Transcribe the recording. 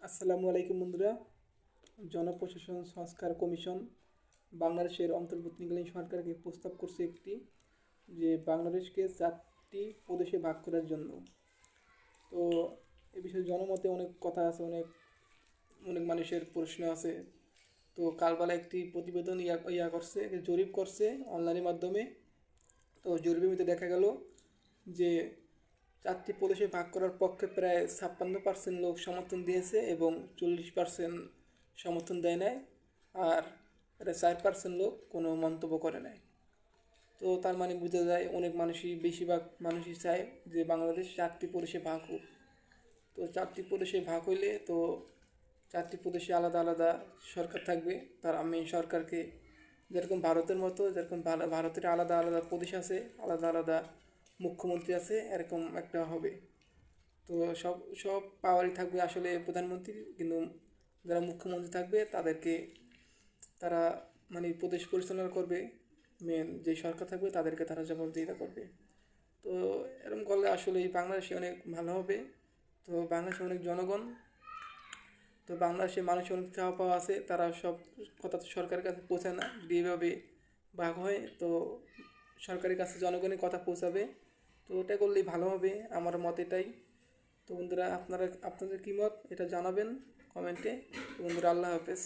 আসসালামু আলাইকুম বন্ধুরা। জনপ্রশাসন সংস্কার কমিশন বাংলাদেশের অন্তর্বর্তীকালীন সরকারকে প্রস্তাব করছে একটি, যে বাংলাদেশকে 4টি প্রদেশে ভাগ করার জন্য। তো এ বিষয়ে জনমতে অনেক কথা আছে, অনেক অনেক মানুষের প্রশ্ন আছে। তো কালবেলা একটি প্রতিবেদন করছে, জরিপ করছে অনলাইনের মাধ্যমে। তো জরিপের মধ্যে দেখা গেল যে 4টি প্রদেশে ভাগ করার পক্ষে প্রায় 56% লোক সমর্থন দিয়েছে এবং 40% সমর্থন দেয় নাই। আর প্রায় 4% লোক কোনো মন্তব্য করে নাই। তো তার মানে বোঝা যায় অনেক মানুষই, বেশিরভাগ মানুষই চায় যে বাংলাদেশ 4টি প্রদেশে ভাগ হোক। তো 4টি প্রদেশে ভাগ হইলে তো 4টি প্রদেশে আলাদা আলাদা সরকার থাকবে। তারা মেইন সরকারকে, যেরকম ভারতের মতো, যেরকম ভারতের আলাদা আলাদা প্রদেশ আছে, আলাদা আলাদা মুখ্যমন্ত্রী আছে, এরকম একটা হবে। তো সব সব পাওয়ারই থাকবে আসলে প্রধানমন্ত্রীর, কিন্তু যারা মুখ্যমন্ত্রী থাকবে তাদেরকে, তারা মানে প্রদেশ পরিচালনা করবে। মেন যে সরকার থাকবে তাদেরকে তারা জবাবদিহিতা করবে। তো এরকম করলে আসলে এই বাংলাদেশে অনেক ভালো হবে। তো বাংলাদেশে অনেক জনগণ, তো বাংলাদেশে মানুষের অনেক চাওয়া পাওয়া আছে, তারা সব কথা তো সরকারের কাছে পৌঁছায় না। যদি এইভাবে ভাগ হয় তো সরকারের কাছে জনগণের কথা পৌঁছাবে। তো ওটা করলেই ভালো হবে, আমার মত এটাই। তো বন্ধুরা, আপনাদের কী মত এটা জানাবেন কমেন্টে। তো বন্ধুরা, আল্লাহ হাফেজ।